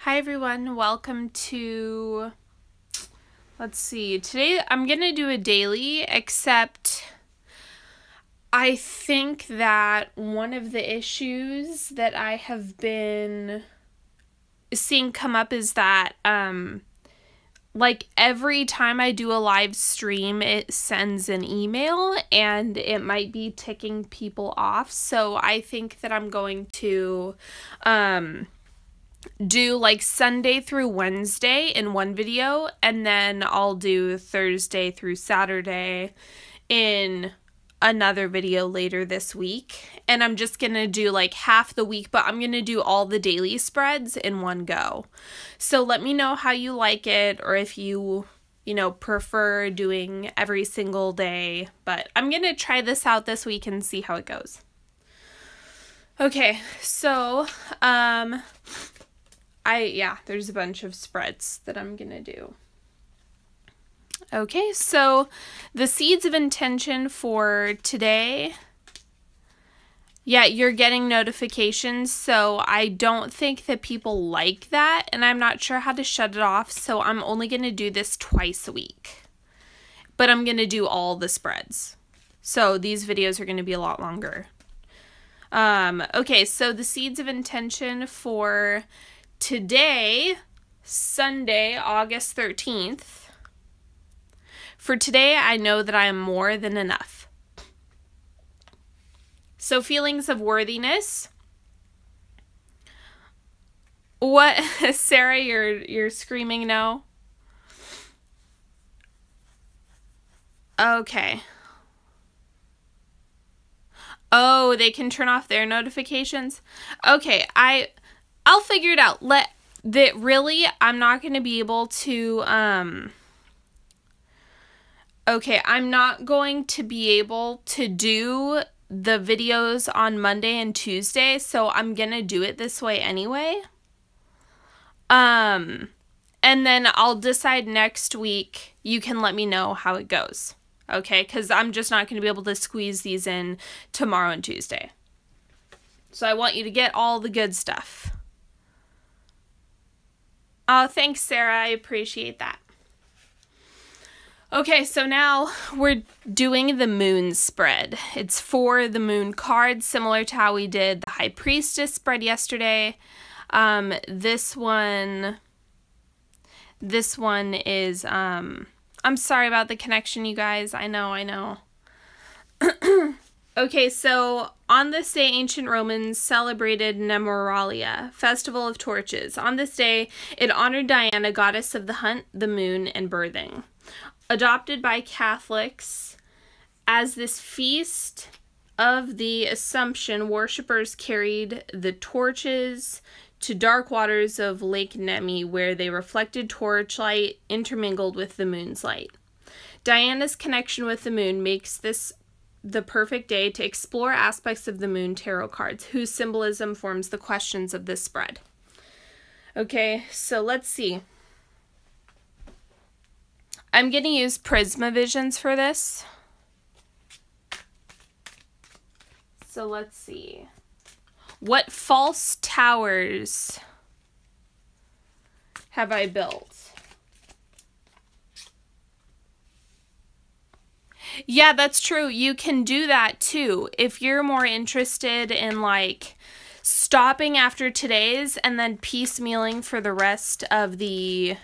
Hi everyone, welcome to, let's see, today I'm going to do a daily, except I think that one of the issues that I have been seeing come up is that, like every time I do a live stream, it sends an email and it might be ticking people off. So I think that I'm going to, do like Sunday through Wednesday in one video, and then I'll do Thursday through Saturday in another video later this week. And I'm just gonna do like half the week, but I'm gonna do all the daily spreads in one go. So let me know how you like it, or if you prefer doing every single day, but I'm gonna try this out this week and see how it goes. Okay, so there's a bunch of spreads that I'm gonna do. Okay, so the seeds of intention for today, you're getting notifications, so I don't think that people like that, and I'm not sure how to shut it off, so I'm only gonna do this twice a week. But I'm gonna do all the spreads. So these videos are gonna be a lot longer. Okay, so the seeds of intention for today, Sunday, August 13th. For today, I know that I am more than enough. So feelings of worthiness. What, Sarah, you're screaming no? Okay. Oh, they can turn off their notifications? Okay, I'll figure it out. Really, I'm not going to be able to, okay, I'm not going to be able to do the videos on Monday and Tuesday, so I'm going to do it this way anyway. And then I'll decide next week. You can let me know how it goes. Okay, because I'm just not going to be able to squeeze these in tomorrow and Tuesday. So I want you to get all the good stuff. Oh, thanks, Sarah. I appreciate that. Okay, so now we're doing the moon spread. It's for the moon card, similar to how we did the High Priestess spread yesterday. This one is, I'm sorry about the connection, you guys. I know. Okay, so on this day, ancient Romans celebrated Nemoralia, Festival of Torches. On this day, it honored Diana, goddess of the hunt, the moon, and birthing. Adopted by Catholics as this feast of the Assumption, worshippers carried the torches to dark waters of Lake Nemi, where they reflected torchlight intermingled with the moon's light. Diana's connection with the moon makes this the perfect day to explore aspects of the moon tarot cards, whose symbolism forms the questions of this spread. Okay, so let's see. I'm going to use Prisma Visions for this. So let's see. What false towers have I built? Yeah, that's true. You can do that too. If you're more interested in like stopping after today's and then piecemealing for the rest of the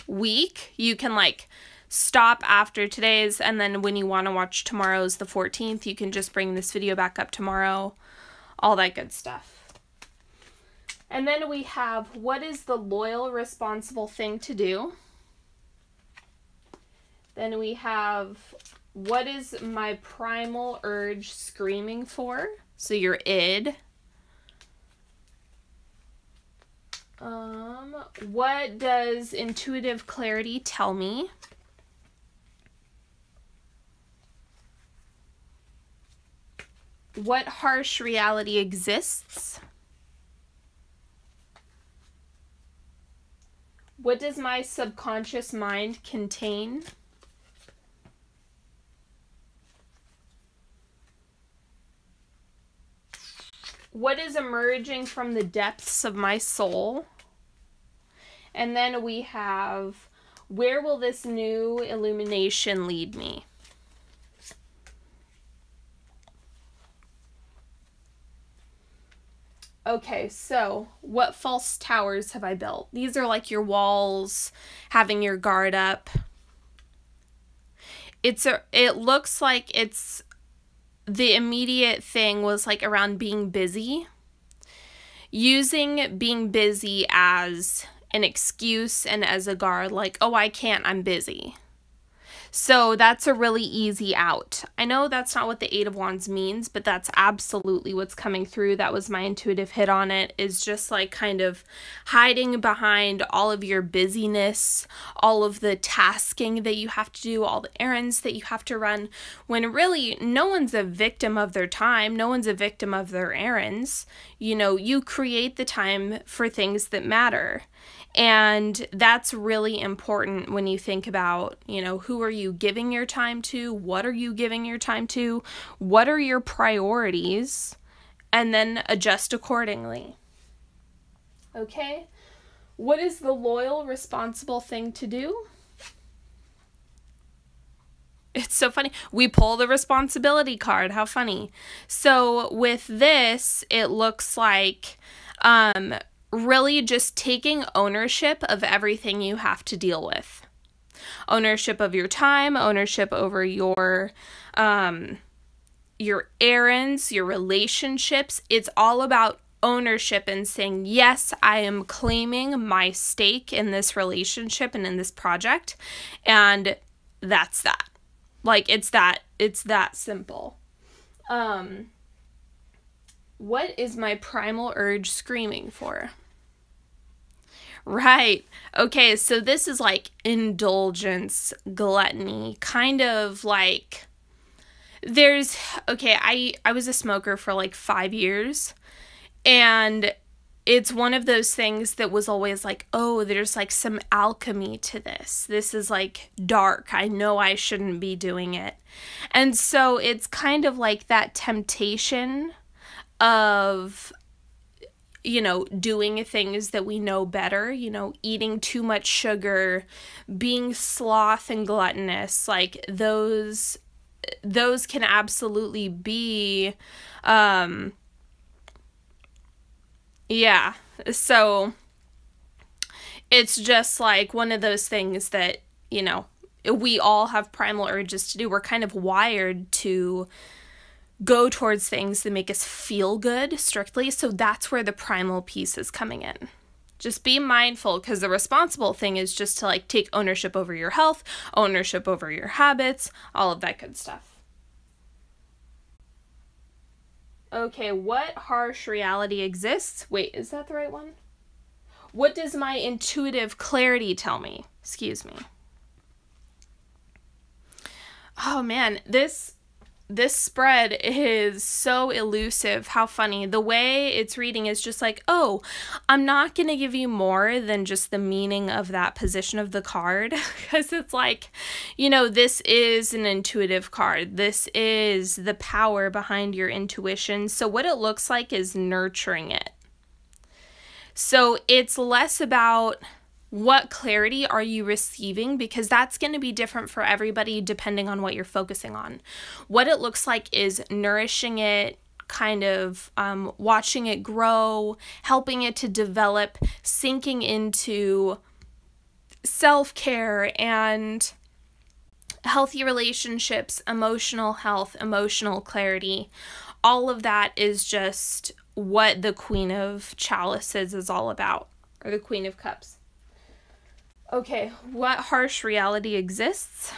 week, you can like stop after today's, and then when you want to watch tomorrow's, the 14th, you can just bring this video back up tomorrow. All that good stuff. And then we have, what is the loyal, responsible thing to do? Then we have, what is my primal urge screaming for? So your id. What does intuitive clarity tell me? What harsh reality exists? What does my subconscious mind contain? What is emerging from the depths of my soul? And then we have, where will this new illumination lead me? Okay, so what false towers have I built? These are like your walls, having your guard up. It looks like it's, the immediate thing was like around being busy. Using being busy as an excuse and as a guard, like, oh, I can't, I'm busy. So that's a really easy out. I know that's not what the Eight of Wands means, but that's absolutely what's coming through. That was my intuitive hit on it, is just like kind of hiding behind all of your busyness, all of the tasking that you have to do, all the errands that you have to run, when really no one's a victim of their time. No one's a victim of their errands. You know, you create the time for things that matter. And that's really important when you think about, you know, who are you giving your time to? What are you giving your time to? What are your priorities? And then adjust accordingly. Okay? What is the loyal, responsible thing to do? It's so funny. We pull the responsibility card. How funny. So with this, it looks like, really just taking ownership of everything you have to deal with. Ownership of your time, ownership over your errands, your relationships. It's all about ownership and saying, yes, I am claiming my stake in this relationship and in this project. And that's that. Like, it's that simple. What is my primal urge screaming for? Right. Okay, so this is like indulgence, gluttony, kind of like I was a smoker for like 5 years, and it's one of those things that was always like, oh, there's like some alchemy to this. This is like dark. I know I shouldn't be doing it. And so it's kind of like that temptation of, you know, doing things that we know better, you know, eating too much sugar, being sloth and gluttonous, like those can absolutely be, yeah. So it's just like one of those things that, you know, we all have primal urges to do. We're kind of wired to go towards things that make us feel good strictly. So that's where the primal piece is coming in. Just be mindful, because the responsible thing is just to like take ownership over your health, ownership over your habits, all of that good stuff. Okay, what harsh reality exists? Wait, is that the right one? What does my intuitive clarity tell me? Excuse me. Oh man, this spread is so elusive. How funny. The way it's reading is just like, oh, I'm not going to give you more than just the meaning of that position of the card. Because it's like, you know, this is an intuitive card. This is the power behind your intuition. So what it looks like is nurturing it. So it's less about what clarity are you receiving, because that's going to be different for everybody depending on what you're focusing on. What it looks like is nourishing it, kind of watching it grow, helping it to develop, sinking into self-care and healthy relationships, emotional health, emotional clarity. All of that is just what the Queen of Chalices is all about, or the Queen of Cups. Okay, what harsh reality exists?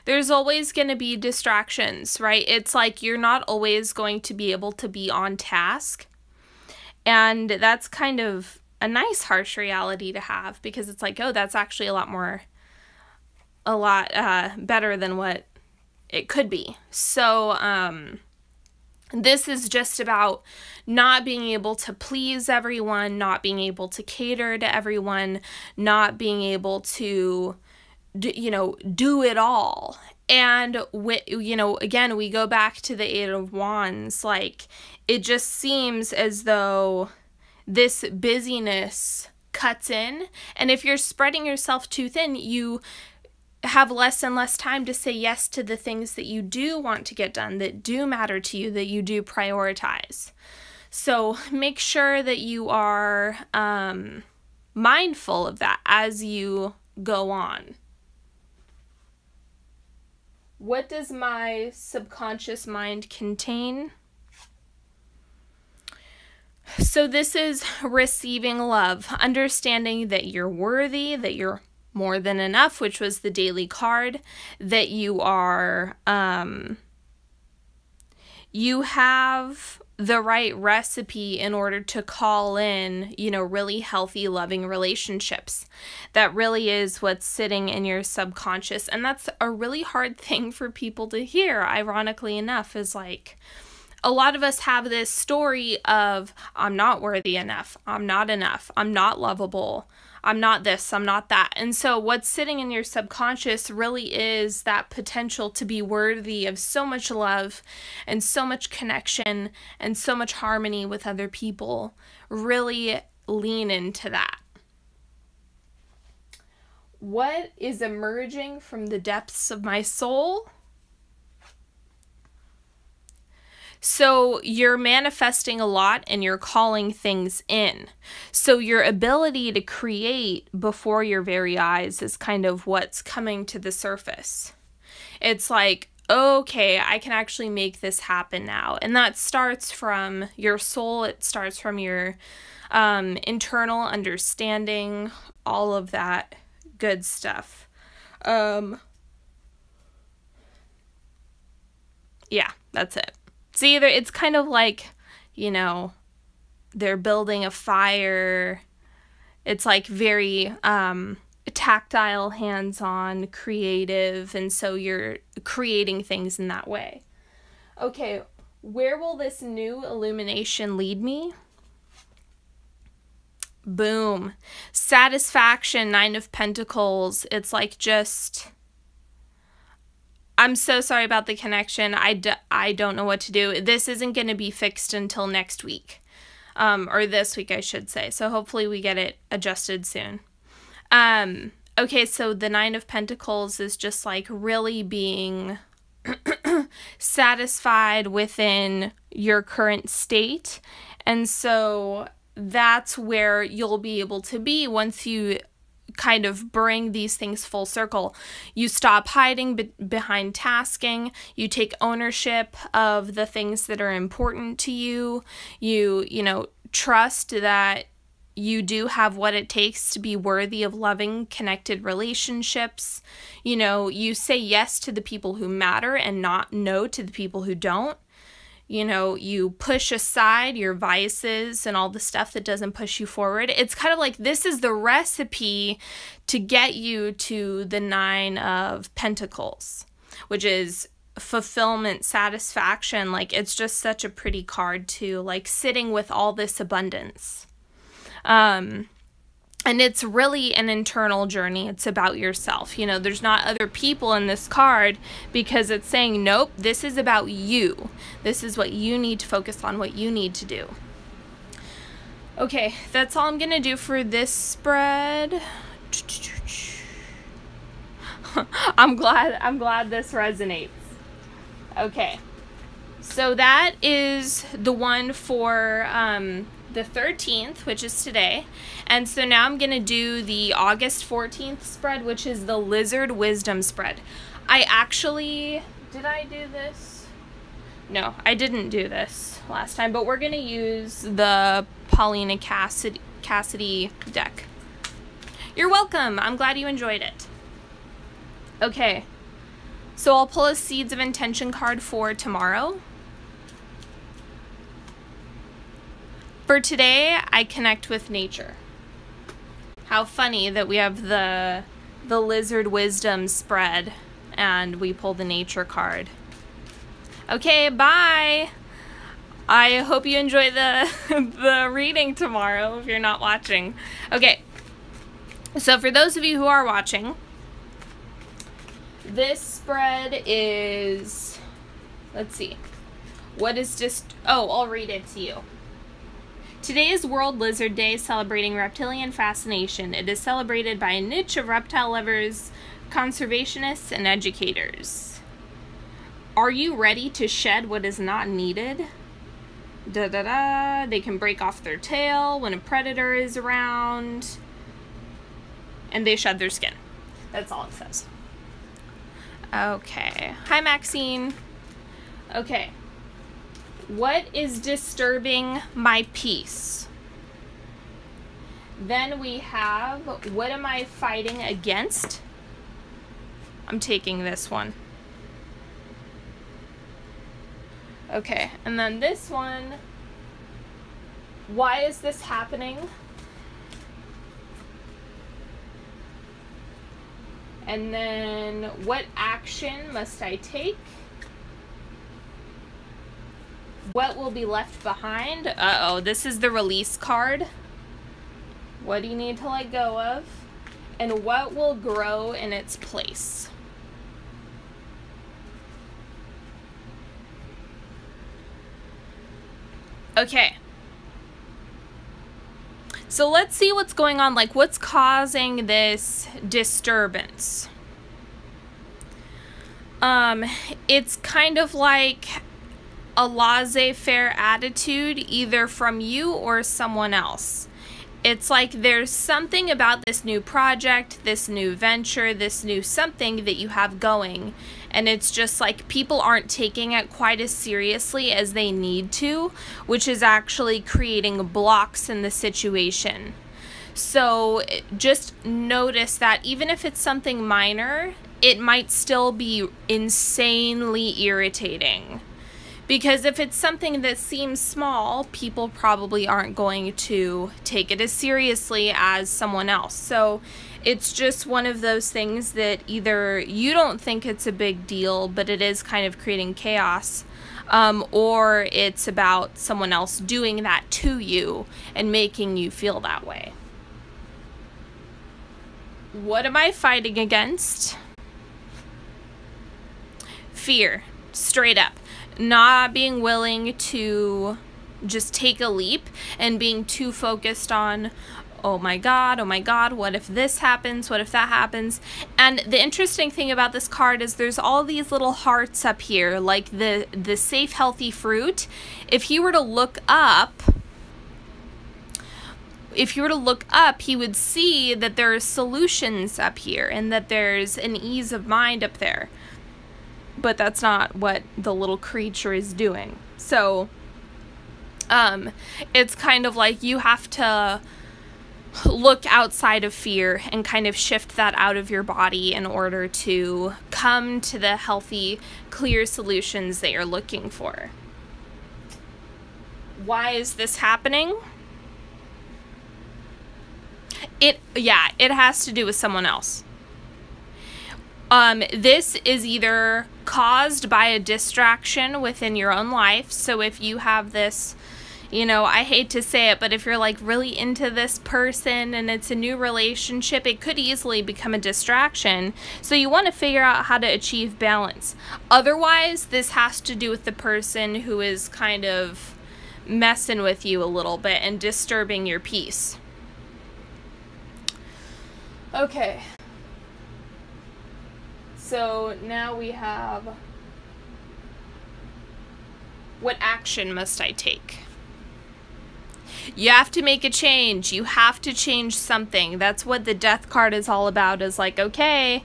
There's always going to be distractions, right? It's like you're not always going to be able to be on task. And that's kind of a nice harsh reality to have, because it's like, oh, that's actually a lot better than what it could be. So, this is just about not being able to please everyone, not being able to cater to everyone, not being able to, do it all. And, again, we go back to the Eight of Wands. Like, it just seems as though this busyness cuts in. And if you're spreading yourself too thin, you have less and less time to say yes to the things that you do want to get done, that do matter to you, that you do prioritize. So make sure that you are mindful of that as you go on. What does my subconscious mind contain? So this is receiving love, understanding that you're worthy, that you're more than enough, which was the daily card, that you are, you have the right recipe in order to call in, you know, really healthy, loving relationships. That really is what's sitting in your subconscious. And that's a really hard thing for people to hear, ironically enough, is like, a lot of us have this story of, I'm not worthy enough, I'm not enough, I'm not lovable, I'm not this, I'm not that. And so what's sitting in your subconscious really is that potential to be worthy of so much love and so much connection and so much harmony with other people. Really lean into that. What is emerging from the depths of my soul? So you're manifesting a lot and you're calling things in. So your ability to create before your very eyes is kind of what's coming to the surface. It's like, okay, I can actually make this happen now. And that starts from your soul. It starts from your internal understanding, all of that good stuff. Yeah, that's it. So either it's kind of like, you know, they're building a fire. It's like very tactile, hands-on, creative, and so you're creating things in that way. Okay, where will this new illumination lead me? Boom. Satisfaction, 9 of Pentacles. It's like just... I'm so sorry about the connection. I don't know what to do. This isn't going to be fixed until next week. Or this week, I should say. So hopefully we get it adjusted soon. Okay, so the 9 of Pentacles is just like really being satisfied within your current state. And so that's where you'll be able to be once you kind of bring these things full circle. You stop hiding behind tasking. You take ownership of the things that are important to you. You know, trust that you do have what it takes to be worthy of loving, connected relationships. You know, you say yes to the people who matter and not no to the people who don't. You know, you push aside your vices and all the stuff that doesn't push you forward. It's kind of like this is the recipe to get you to the 9 of Pentacles, which is fulfillment, satisfaction. Like, it's just such a pretty card too, like sitting with all this abundance. And it's really an internal journey. It's about yourself. You know, there's not other people in this card because it's saying, nope, this is about you. This is what you need to focus on, what you need to do. Okay, that's all I'm going to do for this spread. I'm glad this resonates. Okay. So that is the one for the 13th, which is today. And so now I'm going to do the August 14th spread, which is the Lizard Wisdom spread. I actually, did I do this? No, I didn't do this last time, but we're going to use the Paulina Cassidy deck. You're welcome. I'm glad you enjoyed it. Okay, so I'll pull a Seeds of Intention card for tomorrow. For today, I connect with nature. How funny that we have the Lizard Wisdom spread and we pull the nature card. Okay, bye! I hope you enjoy the reading tomorrow if you're not watching. Okay, so for those of you who are watching, this spread is, let's see, what is just, oh, I'll read it to you. Today is World Lizard Day, celebrating reptilian fascination. It is celebrated by a niche of reptile lovers, conservationists, and educators. Are you ready to shed what is not needed? They can break off their tail when a predator is around, and they shed their skin. That's all it says. Okay. Hi, Maxine. Okay. What is disturbing my peace? Then we have, what am I fighting against? I'm taking this one. Okay, and then this one, why is this happening? And then, what action must I take? What will be left behind? Uh-oh, this is the release card. What do you need to let go of? And what will grow in its place? Okay. So let's see what's going on, like what's causing this disturbance. It's kind of like a laissez-faire attitude, either from you or someone else. It's like there's something about this new project, this new venture, this new something that you have going, and it's just like people aren't taking it quite as seriously as they need to, which is actually creating blocks in the situation. So just notice that even if it's something minor, it might still be insanely irritating. Because if it's something that seems small, people probably aren't going to take it as seriously as someone else. So it's just one of those things that either you don't think it's a big deal, but it is kind of creating chaos, or it's about someone else doing that to you and making you feel that way. What am I fighting against? Fear, straight up. Not being willing to just take a leap and being too focused on, oh my God, what if this happens? What if that happens? And the interesting thing about this card is there's all these little hearts up here, like the safe, healthy fruit. If you were to look up, he would see that there are solutions up here and that there's an ease of mind up there. But that's not what the little creature is doing. So, it's kind of like you have to look outside of fear and kind of shift that out of your body in order to come to the healthy, clear solutions that you're looking for. Why is this happening? It has to do with someone else. This is either caused by a distraction within your own life. So if you have this, you know, I hate to say it, but if you're like really into this person and it's a new relationship, it could easily become a distraction. So you want to figure out how to achieve balance. Otherwise, this has to do with the person who is kind of messing with you a little bit and disturbing your peace. Okay. So now we have, what action must I take? You have to make a change. You have to change something. That's what the death card is all about, is like, okay,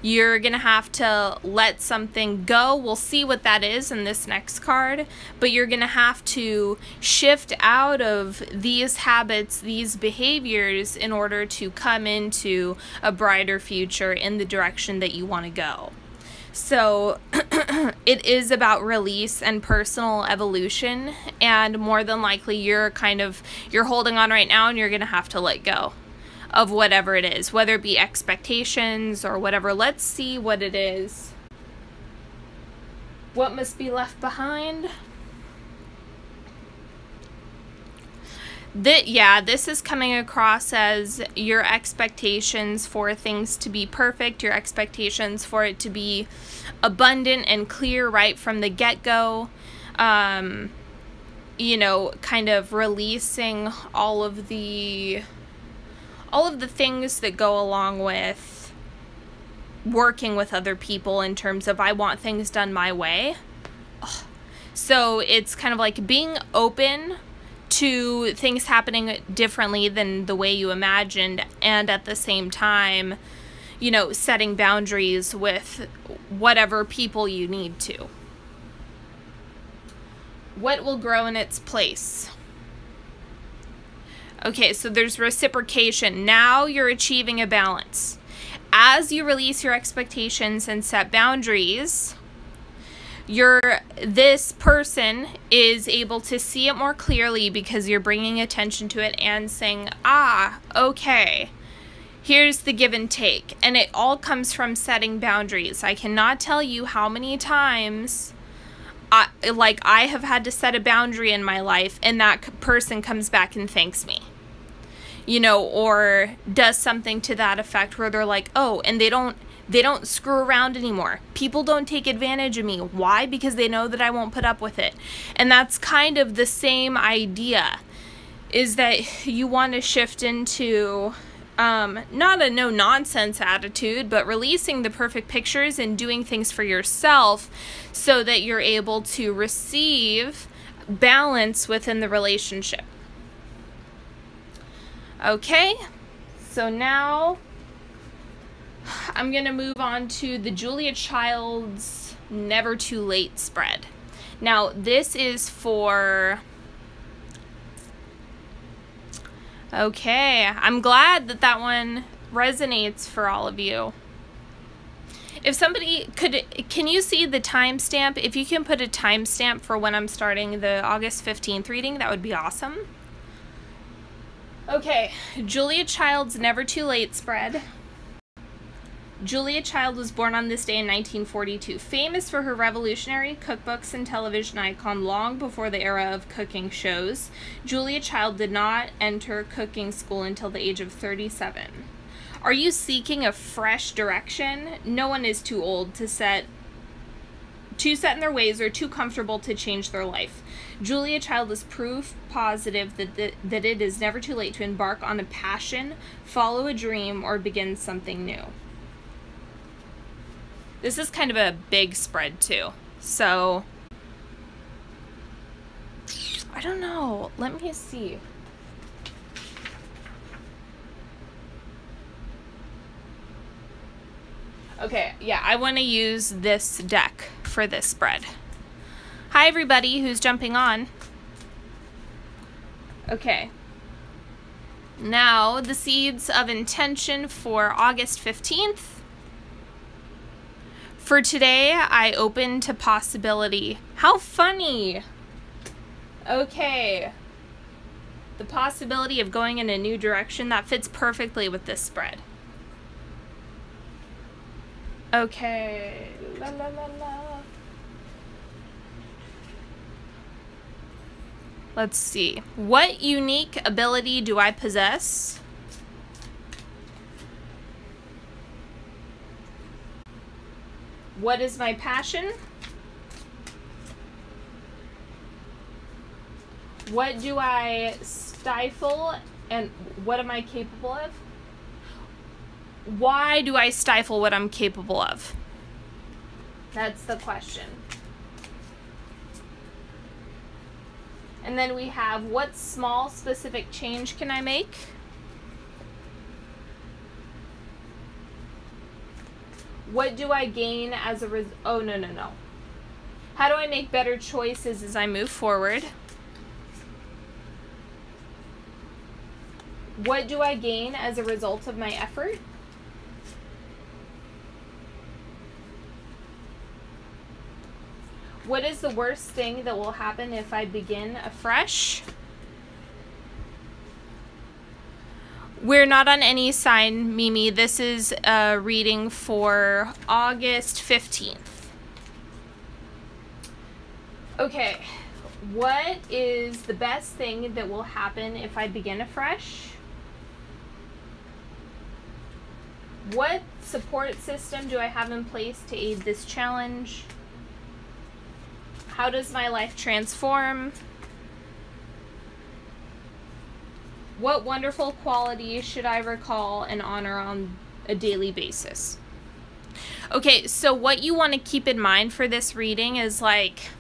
you're going to have to let something go. We'll see what that is in this next card, but you're going to have to shift out of these habits, these behaviors, in order to come into a brighter future in the direction that you want to go. So it is about release and personal evolution, and more than likely you're holding on right now and you're going to have to let go of whatever it is, whether it be expectations or whatever. Let's see what it is. What must be left behind? This is coming across as your expectations for things to be perfect, your expectations for it to be abundant and clear right from the get-go. you know, kind of releasing all of the things that go along with working with other people in terms of I want things done my way. Ugh. So it's kind of like being open to things happening differently than the way you imagined, and at the same time, you know, setting boundaries with whatever people you need to. What will grow in its place? Okay, so there's reciprocation. Now you're achieving a balance. As you release your expectations and set boundaries, this person is able to see it more clearly because you're bringing attention to it and saying, ah, okay, here's the give and take. And it all comes from setting boundaries. I cannot tell you how many times I have had to set a boundary in my life and that person comes back and thanks me, you know, or does something to that effect where they're like, oh, and they don't screw around anymore. People don't take advantage of me. Why? Because they know that I won't put up with it. And that's kind of the same idea, is that you want to shift into not a no-nonsense attitude, but releasing the perfect pictures and doing things for yourself so that you're able to receive balance within the relationship. Okay, so now I'm going to move on to the Julia Child's Never Too Late spread. Now, this is for... Okay, I'm glad that that one resonates for all of you. If somebody can you see the timestamp? If you can put a timestamp for when I'm starting the August 15th reading, that would be awesome. Okay, Julia Child's Never Too Late spread. Julia Child was born on this day in 1942. Famous for her revolutionary cookbooks and television icon long before the era of cooking shows, Julia Child did not enter cooking school until the age of 37. Are you seeking a fresh direction? No one is too old to set in their ways or too comfortable to change their life. Julia Child is proof positive that it is never too late to embark on a passion, follow a dream, or begin something new. This is kind of a big spread too, so I don't know. Let me see. Okay, yeah, I want to use this deck for this spread. Hi everybody who's jumping on. Okay. Now, the seeds of intention for August 15th. For today, I open to possibility. How funny! Okay. The possibility of going in a new direction, that fits perfectly with this spread. Okay. La la la la. Let's see. What unique ability do I possess? What is my passion? What do I stifle and what am I capable of? Why do I stifle what I'm capable of? That's the question. And then we have, what small specific change can I make? What do I gain as a result? Oh, no. How do I make better choices as I move forward? What do I gain as a result of my effort? What is the worst thing that will happen if I begin afresh? We're not on any sign, Mimi. This is a reading for August 15th. Okay, what is the best thing that will happen if I begin afresh? What support system do I have in place to aid this challenge? How does my life transform? What wonderful qualities should I recall and honor on a daily basis? Okay, so what you want to keep in mind for this reading is like,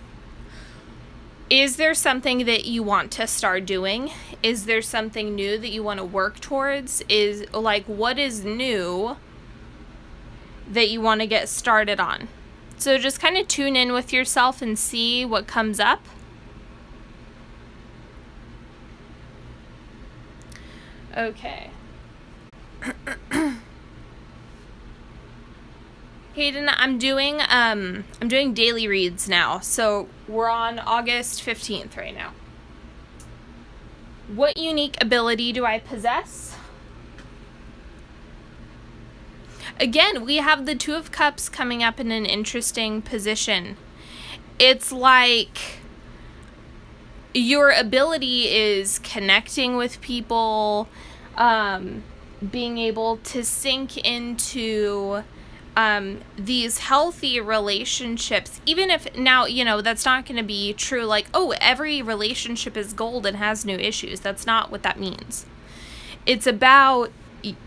is there something that you want to start doing? Is there something new that you want to work towards? Is like, what is new that you want to get started on? So just kind of tune in with yourself and see what comes up. Okay. Hayden, I'm doing daily reads now. So we're on August 15th right now. What unique ability do I possess? Again, we have the Two of Cups coming up in an interesting position. It's like your ability is connecting with people, being able to sink into these healthy relationships, even if now, you know, that's not going to be true. Like, oh, every relationship is gold and has no issues. That's not what that means. It's about,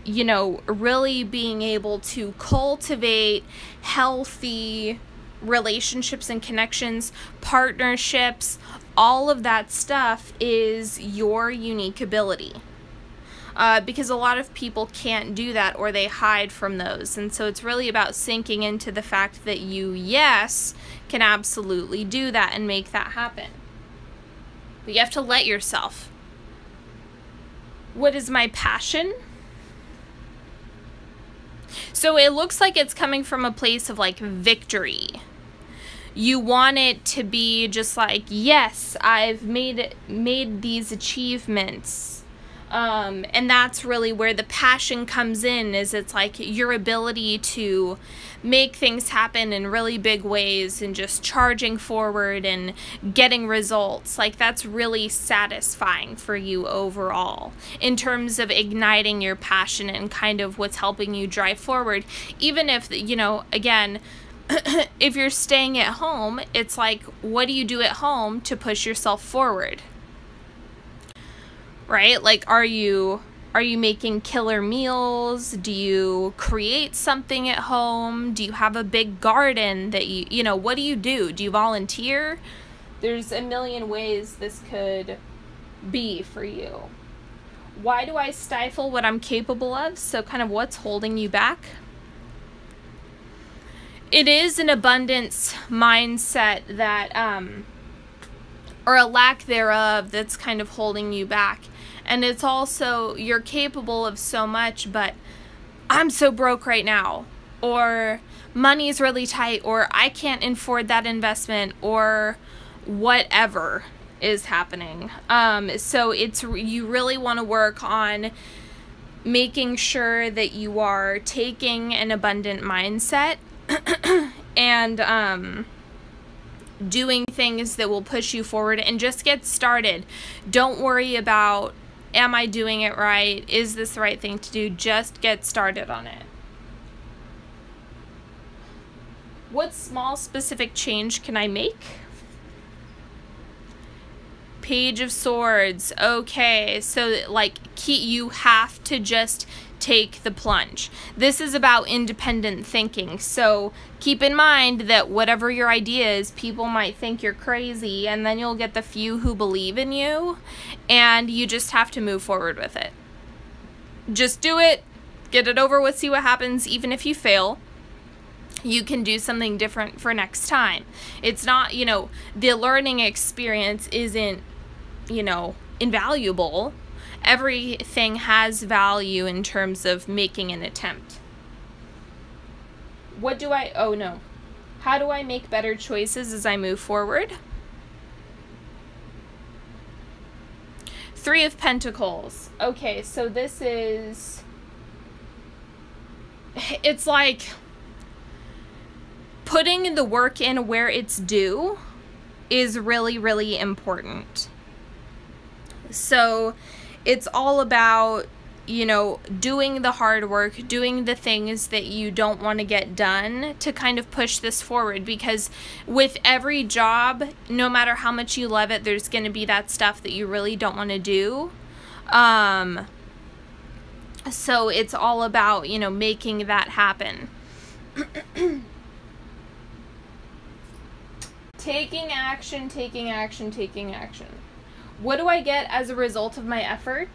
you know, really being able to cultivate healthy relationships and connections, partnerships. All of that stuff is your unique ability. Because a lot of people can't do that, or they hide from those. And so it's really about sinking into the fact that you, yes, can absolutely do that and make that happen. But you have to let yourself. What is my passion? So it looks like it's coming from a place of like victory. You want it to be just like, yes, I've made these achievements. And that's really where the passion comes in, is it's like your ability to make things happen in really big ways and just charging forward and getting results. Like, that's really satisfying for you overall in terms of igniting your passion and kind of what's helping you drive forward. Even if, you know, again, if you're staying at home, it's like, what do you do at home to push yourself forward? Right? Like, are you making killer meals? Do you create something at home? Do you have a big garden that you know, what do you do? Do you volunteer? There's a million ways this could be for you. Why do I stifle what I'm capable of? So kind of what's holding you back? It is an abundance mindset that, or a lack thereof, that's kind of holding you back. And it's also, you're capable of so much, but I'm so broke right now, or money's really tight, or I can't afford that investment, or whatever is happening. So it's, you really want to work on making sure that you are taking an abundant mindset and doing things that will push you forward, and just get started. Don't worry about, am I doing it right? Is this the right thing to do? Just get started on it. What small specific change can I make? Page of Swords. Okay, so like you have to just take the plunge. This is about independent thinking. So keep in mind that whatever your idea is, people might think you're crazy, and then you'll get the few who believe in you, and you just have to move forward with it. Just do it, get it over with, see what happens. Even if you fail, you can do something different for next time. It's not, you know, the learning experience isn't, you know, invaluable. Everything has value in terms of making an attempt. What do I, oh no. How do I make better choices as I move forward? Three of Pentacles. Okay, so this is, it's like putting the work in where it's due is really, really important. So it's all about, you know, doing the hard work, doing the things that you don't want to get done to kind of push this forward. Because with every job, no matter how much you love it, there's going to be that stuff that you really don't want to do. So it's all about, you know, making that happen. Taking action, taking action, taking action. What do I get as a result of my effort?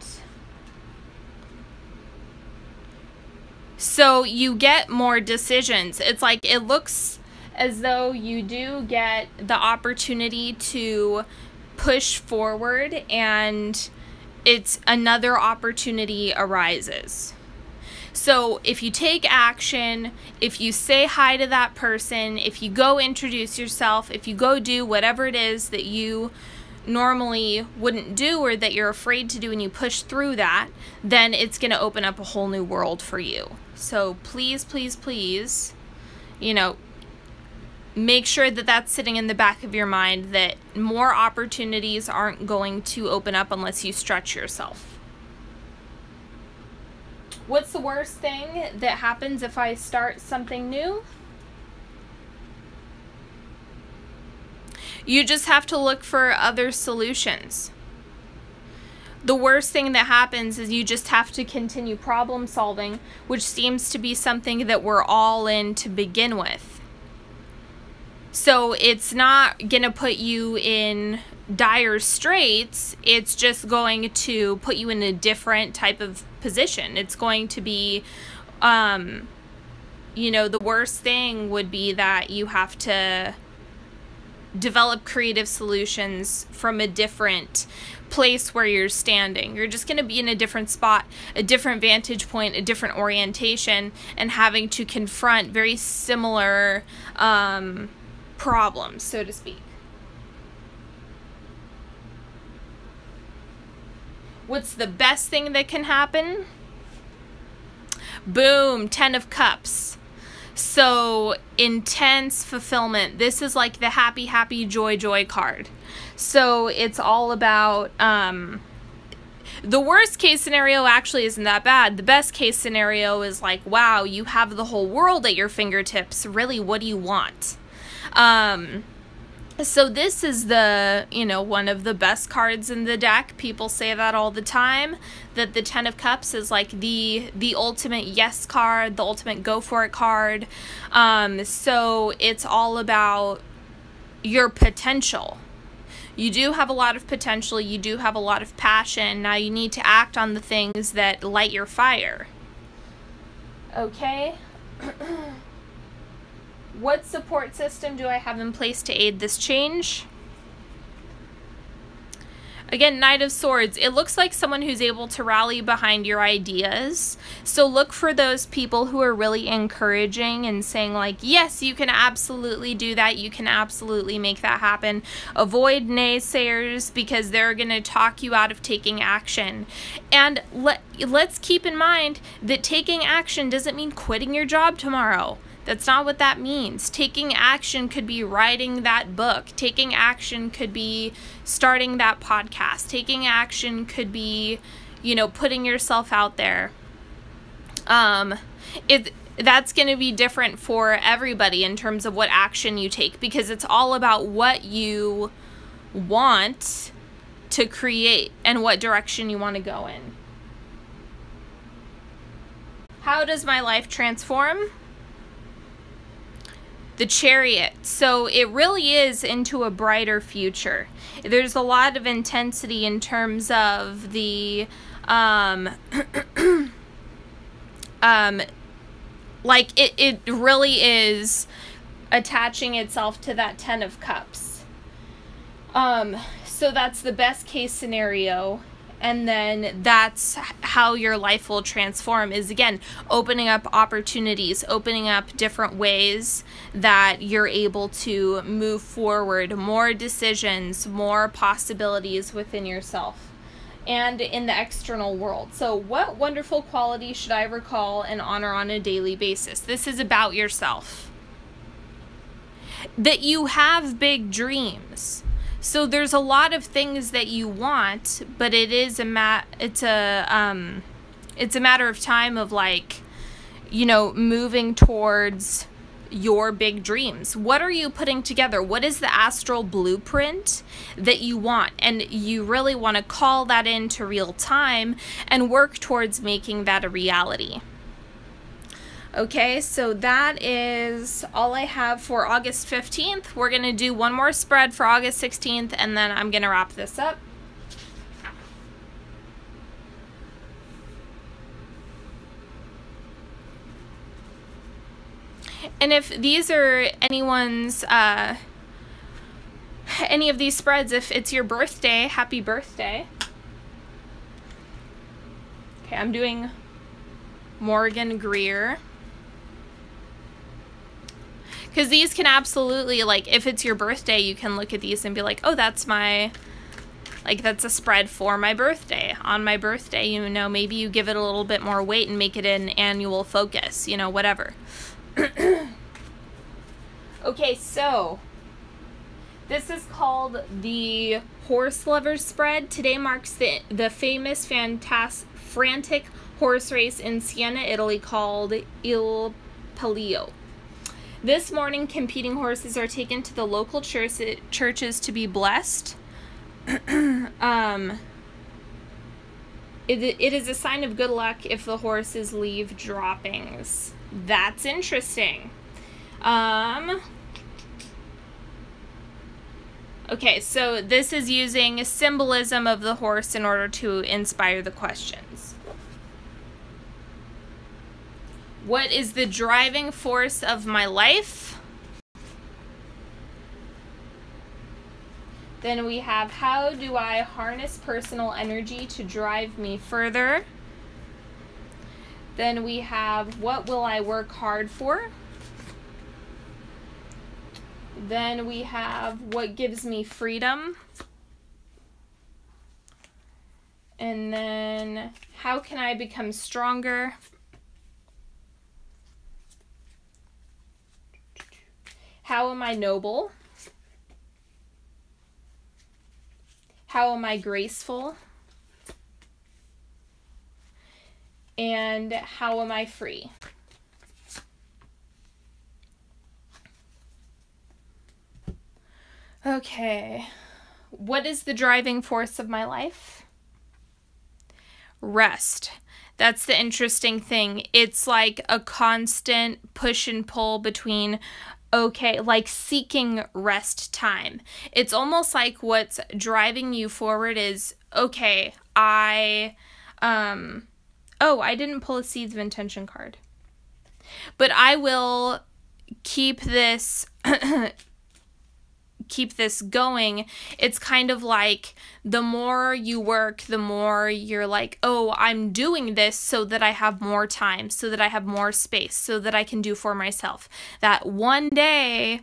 So you get more decisions. It's like, it looks as though you do get the opportunity to push forward, and it's another opportunity arises. So if you take action, if you say hi to that person, if you go introduce yourself, if you go do whatever it is that you normally wouldn't do or that you're afraid to do, and you push through that, then it's going to open up a whole new world for you. So please, please, please, you know, make sure that that's sitting in the back of your mind, that more opportunities aren't going to open up unless you stretch yourself. What's the worst thing that happens if I start something new? You just have to look for other solutions. The worst thing that happens is you just have to continue problem solving, which seems to be something that we're all in to begin with. So it's not going to put you in dire straits. It's just going to put you in a different type of position. It's going to be, you know, the worst thing would be that you have to develop creative solutions from a different place where you're standing. You're just going to be in a different spot, a different vantage point, a different orientation, and having to confront very similar problems, so to speak. What's the best thing that can happen? Boom, 10 of Cups. So intense fulfillment. This is like the happy, happy, joy, joy card. So it's all about, the worst case scenario actually isn't that bad. The best case scenario is like, wow, you have the whole world at your fingertips. Really, what do you want? So this is the, you know, one of the best cards in the deck. People say that all the time, that the 10 of Cups is like the ultimate yes card, the ultimate go for it card. So it's all about your potential. You do have a lot of potential. You do have a lot of passion. Now you need to act on the things that light your fire. Okay? What support system do I have in place to aid this change? Again, Knight of Swords. It looks like someone who's able to rally behind your ideas. So look for those people who are really encouraging and saying like, yes, you can absolutely do that. You can absolutely make that happen. Avoid naysayers, because they're going to talk you out of taking action. And let's keep in mind that taking action doesn't mean quitting your job tomorrow. That's not what that means. Taking action could be writing that book. Taking action could be starting that podcast. Taking action could be, you know, putting yourself out there. That's going to be different for everybody in terms of what action you take, because it's all about what you want to create and what direction you want to go in. How does my life transform? The Chariot. So it really is into a brighter future. There's a lot of intensity in terms of the like it really is attaching itself to that 10 of Cups. So that's the best case scenario. And then that's how your life will transform, is again, opening up opportunities, opening up different ways that you're able to move forward, more decisions, more possibilities within yourself and in the external world. So what wonderful quality should I recall and honor on a daily basis? This is about yourself. That you have big dreams. So there's a lot of things that you want, but it is it's a matter of time of, like, you know, moving towards your big dreams? What are you putting together? What is the astral blueprint that you want? And you really want to call that into real time and work towards making that a reality. Okay, so that is all I have for August 15th. We're going to do one more spread for August 16th, and then I'm going to wrap this up. And if these are anyone's, any of these spreads, if it's your birthday, happy birthday. Okay, I'm doing Morgan Greer. Because these can absolutely, like, if it's your birthday, you can look at these and be like, oh, that's my, like, that's a spread for my birthday. On my birthday, you know, maybe you give it a little bit more weight and make it an annual focus, you know, whatever. Okay, so this is called the Horse Lovers Spread. Today marks the famous, frantic horse race in Siena, Italy called Il Palio. This morning, competing horses are taken to the local churches to be blessed. It is a sign of good luck if the horses leave droppings. That's interesting. Okay, so this is using symbolism of the horse in order to inspire the questions. What is the driving force of my life? Then we have, how do I harness personal energy to drive me further? Then we have, what will I work hard for? Then we have, what gives me freedom? And then, how can I become stronger? How am I noble? How am I graceful? And how am I free? Okay. What is the driving force of my life? Rest. That's the interesting thing. It's like a constant push and pull between, okay, like seeking rest time. It's almost like what's driving you forward is, okay, oh, I didn't pull a Seeds of Intention card. But I will keep this going. It's kind of like the more you work, the more you're like, oh, I'm doing this so that I have more time, so that I have more space, so that I can do for myself. That one day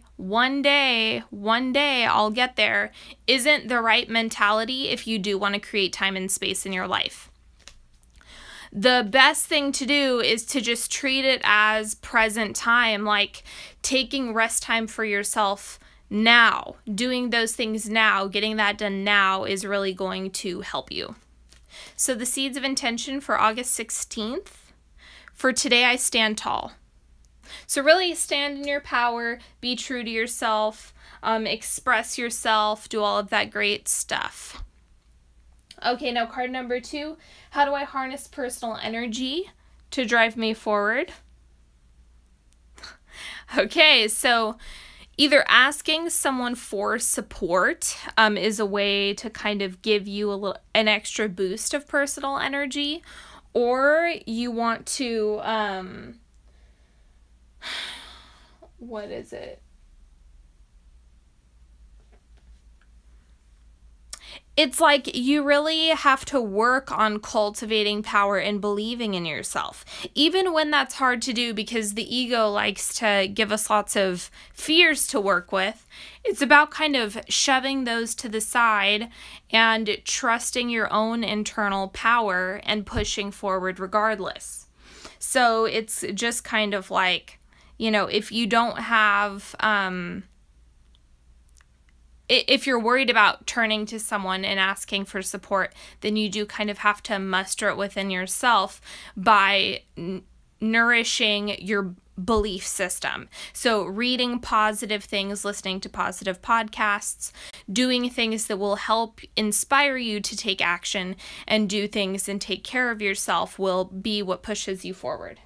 I'll get there isn't the right mentality if you do want to create time and space in your life. The best thing to do is to just treat it as present time, like taking rest time for yourself now, doing those things now, getting that done now is really going to help you. So the Seeds of Intention for August 16th, for today I stand tall. So really stand in your power, be true to yourself, express yourself, do all of that great stuff. Okay, now card number 2, how do I harness personal energy to drive me forward? Okay, so either asking someone for support is a way to kind of give you an extra boost of personal energy, or you want to, what is it? It's like you really have to work on cultivating power and believing in yourself, even when that's hard to do because the ego likes to give us lots of fears to work with. It's about kind of shoving those to the side and trusting your own internal power and pushing forward regardless. So it's just kind of like, you know, if you don't have, if you're worried about turning to someone and asking for support, then you do kind of have to muster it within yourself by nourishing belief system. So reading positive things, listening to positive podcasts, doing things that will help inspire you to take action and do things and take care of yourself will be what pushes you forward.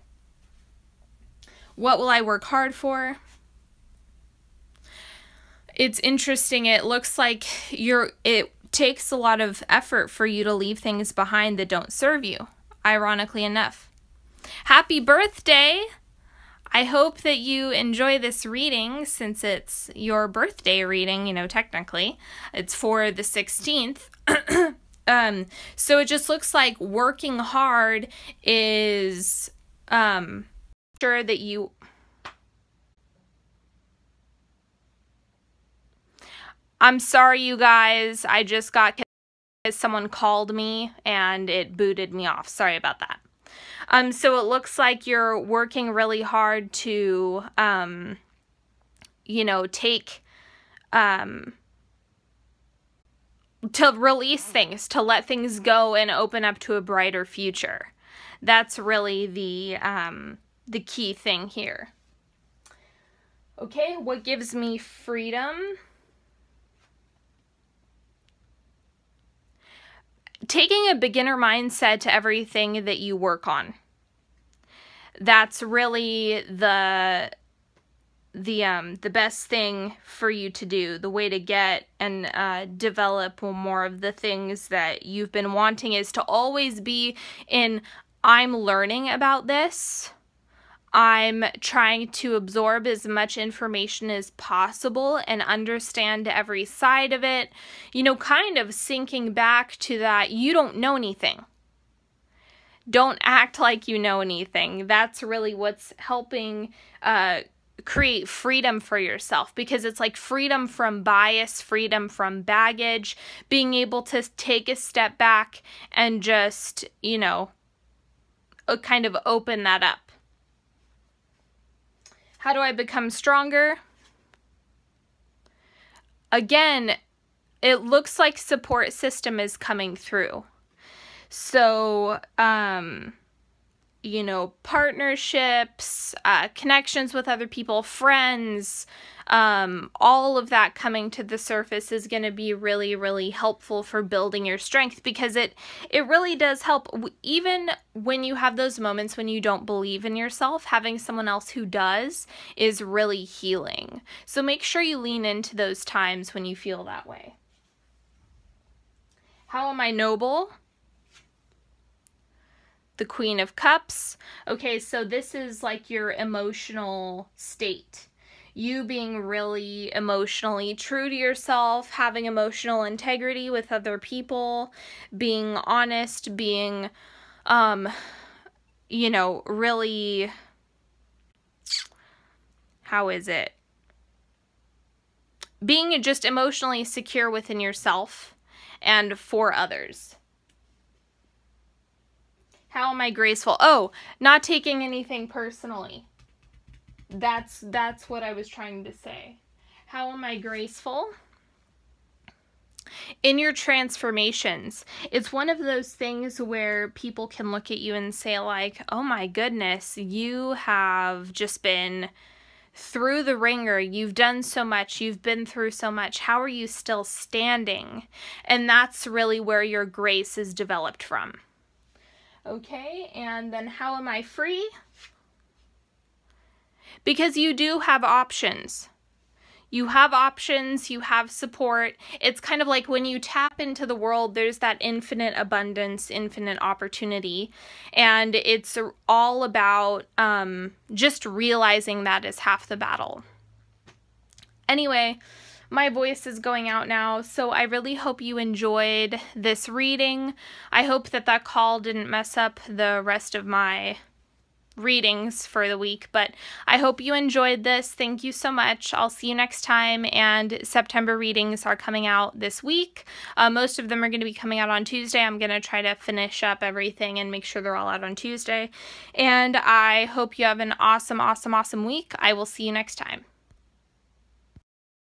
What will I work hard for? It's interesting. It looks like it takes a lot of effort for you to leave things behind that don't serve you, ironically enough. Happy birthday! I hope that you enjoy this reading, since it's your birthday reading, you know, technically. It's for the 16th. So it just looks like working hard is sure that you... I'm sorry, you guys. I just got... someone called me and it booted me off. Sorry about that. So it looks like you're working really hard to, you know, to release things, to let things go and open up to a brighter future. That's really the key thing here. Okay, what gives me freedom? Taking a beginner mindset to everything that you work on. That's really the best thing for you to do. The way to get and develop more of the things that you've been wanting is to always be in, I'm learning about this. I'm trying to absorb as much information as possible and understand every side of it. You know, kind of sinking back to that you don't know anything. Don't act like you know anything. That's really what's helping create freedom for yourself, because it's like freedom from bias, freedom from baggage, being able to take a step back and just, you know, kind of open that up. How do I become stronger? Again, it looks like support system is coming through. So, you know, partnerships, connections with other people, friends, all of that coming to the surface is going to be really, really helpful for building your strength, because it really does help. Even when you have those moments when you don't believe in yourself, having someone else who does is really healing. So make sure you lean into those times when you feel that way. How am I noble? The Queen of Cups. Okay, so this is like your emotional state. You being really emotionally true to yourself, having emotional integrity with other people, being honest, being, you know, really, how is it? Being just emotionally secure within yourself and for others. How am I graceful? Oh, not taking anything personally. That's what I was trying to say. How am I graceful? In your transformations, it's one of those things where people can look at you and say like, oh my goodness, you have just been through the ringer. You've done so much. You've been through so much. How are you still standing? And that's really where your grace is developed from. Okay, and then how am I free? Because you do have options. You have options, you have support. It's kind of like when you tap into the world, there's that infinite abundance, infinite opportunity. And it's all about just realizing that is half the battle. Anyway, my voice is going out now, so I really hope you enjoyed this reading. I hope that that call didn't mess up the rest of my readings for the week, but I hope you enjoyed this. Thank you so much. I'll see you next time, and September readings are coming out this week. Most of them are going to be coming out on Tuesday. I'm going to try to finish up everything and make sure they're all out on Tuesday, and I hope you have an awesome, awesome, awesome week. I will see you next time.